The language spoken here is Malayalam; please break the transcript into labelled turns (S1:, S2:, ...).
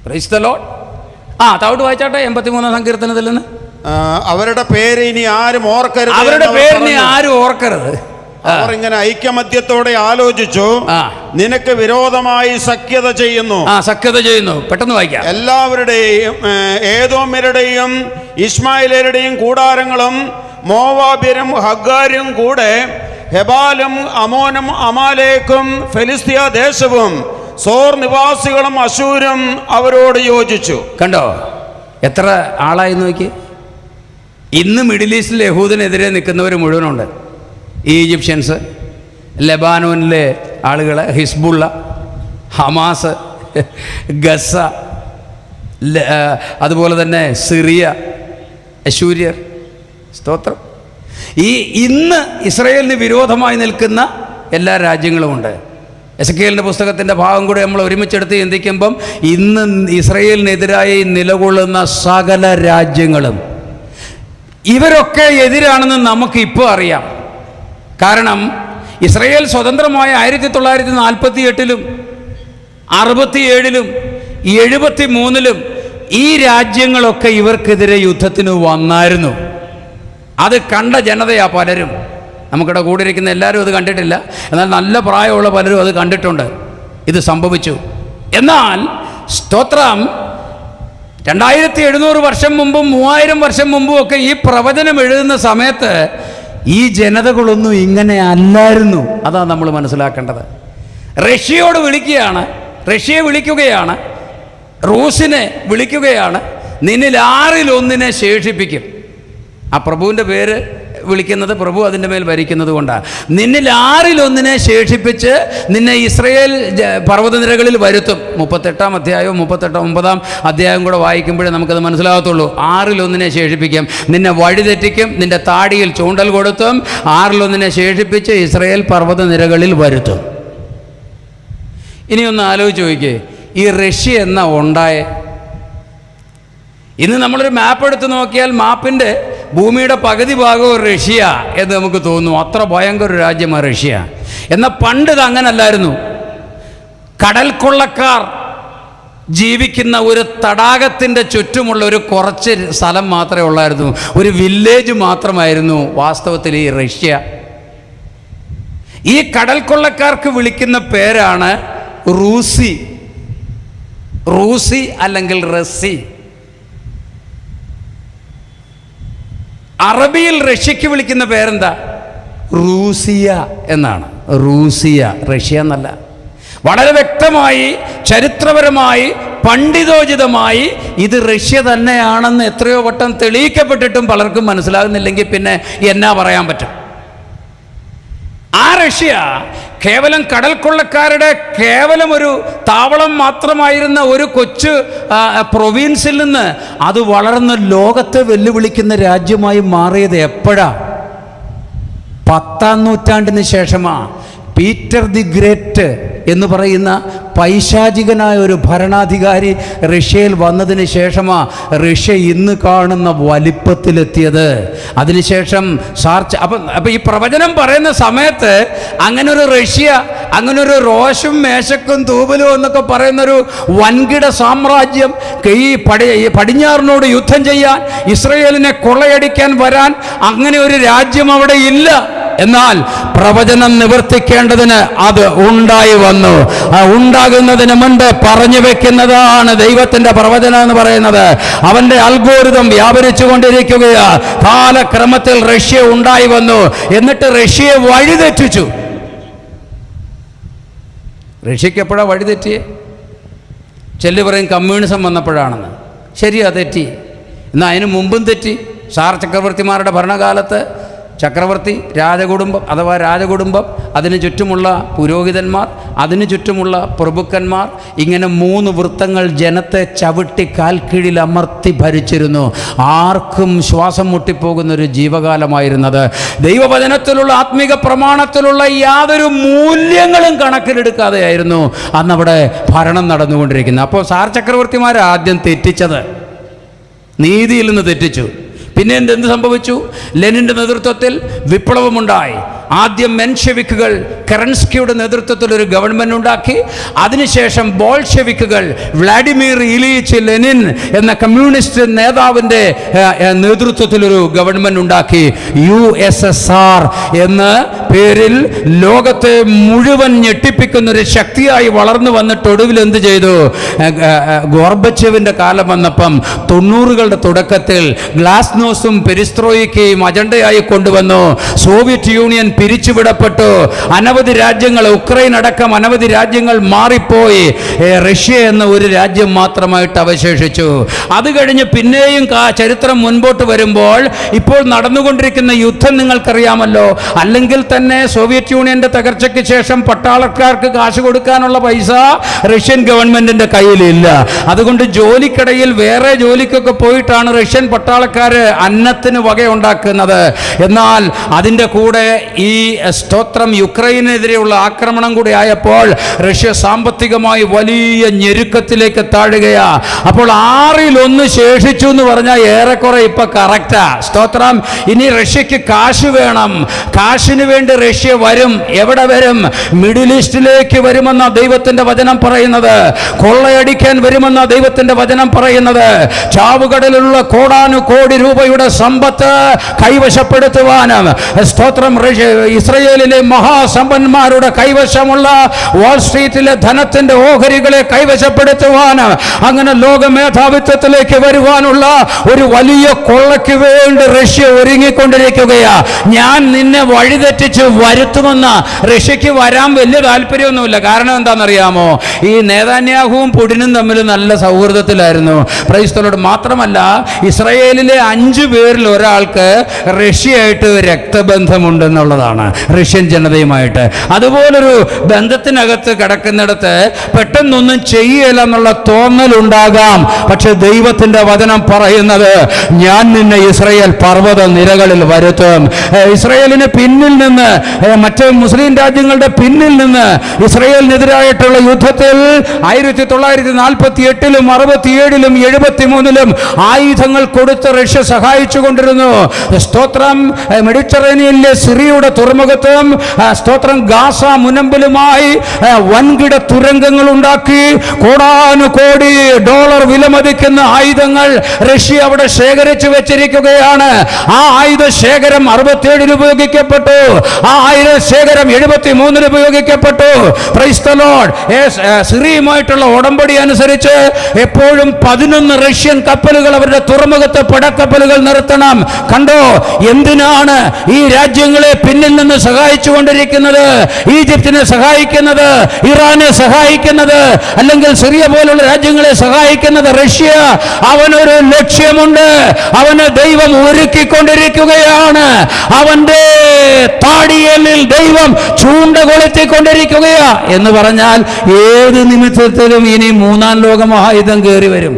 S1: Price the Lord. താവോട്ട് വായിച്ചാട്ടെ 83 സങ്കീർത്തനത്തിൽ നിന്ന്.
S2: അവരുടെ പേര് ഇനി ആരും ഓർക്കരുത്,
S1: അവരുടെ പേരിനി ആരും ഓർക്കരുത്.
S2: അവർ ഇങ്ങനെ ഐക്യമത്യത്തോടെ ആലോചിച്ചു, നിനക്ക് വിരോധമായി സഖ്യത ചെയ്യുന്നു.
S1: സഖ്യത ചെയ്യുന്നു. പെട്ടെന്ന് വായിക്കാം.
S2: എല്ലാവരുടെയും ഏദോമ്യരുടെയും ഇസ്മായിലരുടെയും കൂടാരങ്ങളും മോവാബ്യരും ഹഗ്ഗാരും കൂടെ ഹെബാലും അമോനും അമാലേക്കും ഫെലിസ്തീയ ദേശവും സോർ നിവാസികളും അശൂരും അവരോട് യോജിച്ചു.
S1: കണ്ടോ എത്ര ആളായി നോക്കി. ഇന്ന് മിഡിൽ ഈസ്റ്റിൽ യഹൂദിനെതിരെ നിൽക്കുന്നവർ മുഴുവനുണ്ട്. ഈജിപ്ഷ്യൻസ്, ലെബാനോനിലെ ആളുകൾ, ഹിസ്ബുള്ള, ഹമാസ്, ഗസ, അതുപോലെ തന്നെ സിറിയ, അശൂര്യർ. സ്തോത്രം. ഇന്ന് ഇസ്രായേലിന് വിരോധമായി നിൽക്കുന്ന എല്ലാ രാജ്യങ്ങളുമുണ്ട്. എസെക്കിയേലിൻ്റെ പുസ്തകത്തിൻ്റെ ഭാഗം കൂടെ നമ്മൾ ഒരുമിച്ചെടുത്ത് ചിന്തിക്കുമ്പം ഇന്ന് ഇസ്രായേലിനെതിരായി നിലകൊള്ളുന്ന സകല രാജ്യങ്ങളും ഇവരൊക്കെ എതിരാണെന്ന് നമുക്കിപ്പോൾ അറിയാം. കാരണം ഇസ്രായേൽ സ്വതന്ത്രമായ 1948-ലും 67-ലും 73-ലും ഈ രാജ്യങ്ങളൊക്കെ ഇവർക്കെതിരെ യുദ്ധത്തിന് വന്നായിരുന്നു. അത് കണ്ട ജനതയാ പലരും. നമുക്കിവിടെ കൂടിയിരിക്കുന്ന എല്ലാവരും അത് കണ്ടിട്ടില്ല, എന്നാൽ നല്ല പ്രായമുള്ള പലരും അത് കണ്ടിട്ടുണ്ട്. ഇത് സംഭവിച്ചു. എന്നാൽ സ്തോത്രം 2700 വർഷം മുമ്പും 3000 വർഷം മുമ്പും ഒക്കെ ഈ പ്രവചനം എഴുതുന്ന സമയത്ത് ഈ ജനതകളൊന്നും ഇങ്ങനെ അല്ലായിരുന്നു. അതാണ് നമ്മൾ മനസ്സിലാക്കേണ്ടത്. റഷ്യയോട് വിളിക്കുകയാണ്, റഷ്യയെ വിളിക്കുകയാണ്, റൂസിനെ വിളിക്കുകയാണ്, നിന്നിൽ 6-1 ശേഷിപ്പിക്കും. ആ പ്രഭുവിൻ്റെ പേര് വിളിക്കുന്നത് പ്രഭു അതിൻ്റെ മേൽ ഭരിക്കുന്നത് കൊണ്ടാണ്. നിന്നിൽ 6-1 ശേഷിപ്പിച്ച് നിന്നെ ഇസ്രായേൽ പർവ്വതനിരകളിൽ വരുത്തും. 38-ാം അധ്യായവും 39-ാം അധ്യായം കൂടെ വായിക്കുമ്പോഴേ നമുക്കത് മനസ്സിലാകത്തുള്ളൂ. 6-1 ശേഷിപ്പിക്കും, നിന്നെ വഴിതെറ്റിക്കും, നിന്റെ താടിയിൽ ചൂണ്ടൽ കൊടുത്തും 6-1 ശേഷിപ്പിച്ച് ഇസ്രായേൽ പർവ്വതനിരകളിൽ വരുത്തും. ഇനിയൊന്ന് ആലോചിച്ച് നോക്കിയേ, ഈ റഷ്യ എന്നാ ഉണ്ടായേ? ഇന്ന് നമ്മളൊരു മാപ്പ് എടുത്ത് നോക്കിയാൽ മാപ്പിൻ്റെ ഭൂമിയുടെ പകുതി ഭാഗവും റഷ്യ എന്ന് നമുക്ക് തോന്നും. അത്ര ഭയങ്കര ഒരു രാജ്യമാണ് റഷ്യ. എന്നാൽ പണ്ട് ഇത് അങ്ങനല്ലായിരുന്നു. കടൽ കൊള്ളക്കാർ ജീവിക്കുന്ന ഒരു തടാകത്തിൻ്റെ ചുറ്റുമുള്ള ഒരു കുറച്ച് സ്ഥലം മാത്രമേ ഉള്ളായിരുന്നു. ഒരു വില്ലേജ് മാത്രമായിരുന്നു വാസ്തവത്തിൽ ഈ റഷ്യ. ഈ കടൽ കൊള്ളക്കാർക്ക് വിളിക്കുന്ന പേരാണ് റൂസി. റൂസി അല്ലെങ്കിൽ റസി. അറബിയിൽ റഷ്യക്ക് വിളിക്കുന്ന പേരെന്താ? റൂസിയ എന്നാണ്. റൂസിയ, റഷ്യ എന്നല്ല. വളരെ വ്യക്തമായി ചരിത്രപരമായി പണ്ഡിതോചിതമായി ഇത് റഷ്യ തന്നെയാണെന്ന് എത്രയോ വട്ടം തെളിയിക്കപ്പെട്ടിട്ടും പലർക്കും മനസ്സിലാകുന്നില്ലെങ്കിൽ പിന്നെ എന്നാ പറയാൻ പറ്റും? ആ റഷ്യ കേവലം കടൽ കൊള്ളക്കാരുടെ കേവലം ഒരു താവളം മാത്രമായിരുന്ന ഒരു കൊച്ചു പ്രൊവിൻസിൽ നിന്ന് അത് വളർന്ന് ലോകത്തെ വെല്ലുവിളിക്കുന്ന രാജ്യമായി മാറിയത് എപ്പോഴാ? 10-ാം നൂറ്റാണ്ടിന് ശേഷമാണ്. പീറ്റർ ദി ഗ്രേറ്റ് എന്ന് പറയുന്ന പൈശാചികനായ ഒരു ഭരണാധികാരി റഷ്യയിൽ വന്നതിന് ശേഷമാണ് റഷ്യ ഇന്ന് കാണുന്ന വലിപ്പത്തിലെത്തിയത്. അതിനുശേഷം അപ്പം ഈ പ്രവചനം പറയുന്ന സമയത്ത് അങ്ങനൊരു റഷ്യ, അങ്ങനൊരു റോഷും മേശക്കും തൂബലും എന്നൊക്കെ പറയുന്നൊരു വൻകിട സാമ്രാജ്യം ഈ പടിഞ്ഞാറിനോട് യുദ്ധം ചെയ്യാൻ, ഇസ്രയേലിനെ കൊള്ളയടിക്കാൻ വരാൻ അങ്ങനെ ഒരു രാജ്യം അവിടെ ഇല്ല. എന്നാൽ പ്രവചനം നിവർത്തിക്കേണ്ടതിന് അത് ഉണ്ടായി വന്നു. ഉണ്ടാകുന്നതിന് മുൻപ് പറഞ്ഞു വെക്കുന്നതാണ് ദൈവത്തിന്റെ പ്രവചനം എന്ന് പറയുന്നത്. അവന്റെ അൽഗോരിതം വ്യാപരിച്ചു കൊണ്ടിരിക്കുകയാ. കാലക്രമത്തിൽ റഷ്യ ഉണ്ടായി വന്നു. എന്നിട്ട് റഷ്യയെ വഴിതെറ്റിച്ചു. റഷ്യക്ക് എപ്പോഴാണ് വഴിതെറ്റിയേ? ചെല്ലു പറയും കമ്മ്യൂണിസം വന്നപ്പോഴാണെന്ന്. ശരിയാ, തെറ്റി. എന്നാൽ അതിന് മുമ്പും തെറ്റി. സാർ ചക്രവർത്തിമാരുടെ ഭരണകാലത്ത് ചക്രവർത്തി, രാജകുടുംബം അഥവാ രാജകുടുംബം, അതിനു ചുറ്റുമുള്ള പുരോഹിതന്മാർ, അതിനു ചുറ്റുമുള്ള പ്രഭുക്കന്മാർ, ഇങ്ങനെ 3 വൃത്തങ്ങൾ ജനത്തെ ചവിട്ടി കാൽക്കീഴിൽ അമർത്തി ഭരിച്ചിരുന്നു. ആർക്കും ശ്വാസം മുട്ടിപ്പോകുന്നൊരു ജീവകാലമായിരുന്നത്. ദൈവവചനത്തിലുള്ള ആത്മീക പ്രമാണത്തിലുള്ള യാതൊരു മൂല്യങ്ങളും കണക്കിലെടുക്കാതെയായിരുന്നു അന്നവിടെ ഭരണം നടന്നുകൊണ്ടിരിക്കുന്നത്. അപ്പോൾ സാർ ചക്രവർത്തിമാർ ആദ്യം തെറ്റിച്ചത്, നീതിയിൽ നിന്ന് തെറ്റിച്ചു. പിന്നെ എന്ത് സംഭവിച്ചു? ലെനിൻ്റെ നേതൃത്വത്തിൽ വിപ്ലവമുണ്ടായി. ആദ്യം മെൻഷെവിക്കുകൾ കെറൻസ്കിയുടെ നേതൃത്വത്തിൽ ഒരു ഗവൺമെന്റ് ഉണ്ടാക്കി. അതിനുശേഷം ബോൾഷെവിക്കുകൾ വ്ളാഡിമിർ ഇലീച്ച് ലെനിൻ എന്ന കമ്മ്യൂണിസ്റ്റ് നേതാവിൻ്റെ നേതൃത്വത്തിൽ ഒരു ഗവൺമെന്റ് ഉണ്ടാക്കി. USSR എന്ന പേരിൽ ലോകത്തെ മുഴുവൻ ഞെട്ടിപ്പിക്കുന്ന ഒരു ശക്തിയായി വളർന്നു വന്നിട്ട് ഒടുവിൽ എന്ത് ചെയ്തു? ഗോർബച്ചേവിൻ്റെ കാലം വന്നപ്പം 90കളുടെ തുടക്കത്തിൽ ഗ്ലാസ്നോസും പെരിസ്ട്രോയിക്കയും അജണ്ടയായി കൊണ്ടുവന്നു. സോവിയറ്റ് യൂണിയൻ പിരിച്ചുവിടപ്പെട്ടു. അനവധി രാജ്യങ്ങൾ, ഉക്രൈൻ അടക്കം അനവധി രാജ്യങ്ങൾ മാറിപ്പോയി. റഷ്യ എന്ന ഒരു രാജ്യം മാത്രമായിട്ട് അവശേഷിച്ചു. അത് കഴിഞ്ഞ് പിന്നെയും ചരിത്രം മുൻപോട്ട് വരുമ്പോൾ ഇപ്പോൾ നടന്നുകൊണ്ടിരിക്കുന്ന യുദ്ധം നിങ്ങൾക്കറിയാമല്ലോ. അല്ലെങ്കിൽ തന്നെ സോവിയറ്റ് യൂണിയന്റെ തകർച്ചയ്ക്ക് ശേഷം പട്ടാളക്കാർക്ക് കാശ് കൊടുക്കാനുള്ള പൈസ റഷ്യൻ ഗവൺമെന്റിന്റെ കയ്യിലില്ല. അതുകൊണ്ട് ജോലിക്കിടയിൽ വേറെ ജോലിക്കൊക്കെ പോയിട്ടാണ് റഷ്യൻ പട്ടാളക്കാർ അന്നത്തിന് വകയുണ്ടാക്കുന്നത്. എന്നാൽ അതിൻ്റെ കൂടെ ഈ സ്തോത്രം യുക്രൈനെതിരെയുള്ള ആക്രമണം കൂടി ആയപ്പോൾ റഷ്യ സാമ്പത്തികമായി വലിയ ഞെരുക്കത്തിലേക്ക് താഴുകയാ. അപ്പോൾ 1/6 ശേഷിച്ചു എന്ന് പറഞ്ഞാൽ ഏറെക്കുറെ ഇപ്പൊ കറക്റ്റാ. സ്തോത്രം. ഇനി റഷ്യക്ക് കാശ് വേണം. കാശിന് വേണ്ടി റഷ്യ വരും. എവിടെ വരും? മിഡിൽ ഈസ്റ്റിലേക്ക് വരുമെന്ന ദൈവത്തിന്റെ വചനം പറയുന്നത്. കൊള്ളയടിക്കാൻ വരുമെന്ന ദൈവത്തിന്റെ വചനം പറയുന്നത്. ചാവുകടലിലുള്ള കോടാനുകോടി രൂപയുടെ സമ്പത്ത് കൈവശപ്പെടുത്തുവാനും, സ്തോത്രം, ഇസ്രയേലിലെ മഹാസമ്പന്മാരുടെ കൈവശമുള്ള വാൾ സ്ട്രീറ്റിലെ ധനത്തിന്റെ ഓഹരികളെ കൈവശപ്പെടുത്തുവാനും, അങ്ങനെ ലോക മേധാവിത്വത്തിലേക്ക് വരുവാനുള്ള ഒരു വലിയ കൊള്ളയ്ക്ക് വേണ്ടി റഷ്യ ഒരുങ്ങിക്കൊണ്ടിരിക്കുകയാ. ഞാൻ നിന്നെ വഴിതെറ്റിച്ച് വരുത്തുമെന്ന് റഷ്യക്ക് വരാൻ വലിയ താല്പര്യമൊന്നുമില്ല. കാരണം എന്താണെന്നറിയാമോ? ഈ നേതാന്യാഹുവും പുടിനും തമ്മിൽ നല്ല സൗഹൃദത്തിലായിരുന്നു. ക്രൈസ്തവരോട് മാത്രമല്ല, ഇസ്രയേലിലെ 5 പേരിൽ ഒരാൾക്ക് റഷ്യയായിട്ട് രക്തബന്ധമുണ്ടെന്നുള്ളതാണ്, റഷ്യൻ ജനതയുമായിട്ട്. അതുപോലൊരു ബന്ധത്തിനകത്ത് കിടക്കുന്നിടത്ത് പെട്ടെന്നൊന്നും ചെയ്യല എന്നുള്ള തോന്നലുണ്ടാകാം. പക്ഷെ ദൈവത്തിന്റെ വചനം പറയുന്നത്, ഞാൻ നിന്നെ ഇസ്രയേൽ പർവ്വത നിരകളിൽ വരുത്തും. ഇസ്രയേലിന് പിന്നിൽ നിന്ന്, മറ്റ് മുസ്ലിം രാജ്യങ്ങളുടെ പിന്നിൽ നിന്ന് ഇസ്രയേലിനെതിരായിട്ടുള്ള യുദ്ധത്തിൽ 1948-ലും 67-ലും 73-ലും ആയുധങ്ങൾ കൊടുത്ത് റഷ്യ സഹായിച്ചു കൊണ്ടിരുന്നു. സ്തോത്രം. മെഡിറ്ററേനിയനിലെ സിറിയയുടെ തുറമുഖത്തും, സ്തോത്രം, ഗാസ മുനമ്പിലുമായി വൻകിട തുരങ്കങ്ങൾ ഉണ്ടാക്കി കോടാനുകോടി ഡോളർ വിലമതിക്കുന്ന ആയുധങ്ങൾ റഷ്യ അവിടെ ശേഖരിച്ചു വെച്ചിരിക്കുകയാണ്. ആ ആയുധ ശേഖരം 67-ൽ ഉപയോഗിക്കപ്പെട്ടു. ആ ആയുധ ശേഖരം 73-ൽ ഉപയോഗിക്കപ്പെട്ടു. Praise the Lord. സിറിയയുമായിട്ടുള്ള ഉടമ്പടി അനുസരിച്ച് എപ്പോഴും 11 റഷ്യൻ കപ്പലുകൾ അവരുടെ തുറമുഖത്ത് പടക്കപ്പലുകൾ നിർത്തണം. കണ്ടോ എന്തിനാണ് ഈ രാജ്യങ്ങളെ പിന്നിൽ നിന്ന് സഹായിച്ചു കൊണ്ടിരിക്കുന്നത്? ഈജിപ്തിനെ സഹായിക്കുന്നത്, ഇറാനെ സഹായിക്കുന്നത്, അല്ലെങ്കിൽ സിറിയ പോലുള്ള രാജ്യങ്ങളെ സഹായിക്കുന്നത് റഷ്യ. അവനൊരു ലക്ഷ്യമുണ്ട്. അവന് ദൈവം ഒരുക്കിക്കൊണ്ടിരിക്കുകയാണ്. അവന്റെ താടിയലിൽ ദൈവം ചൂണ്ട കൊളുത്തിക്കൊണ്ടിരിക്കുകയാ. എന്ന് പറഞ്ഞാൽ ഏത് നിമിഷത്തിലും ഇനി 3ാം ലോക മഹായുദ്ധം കയറി വരും.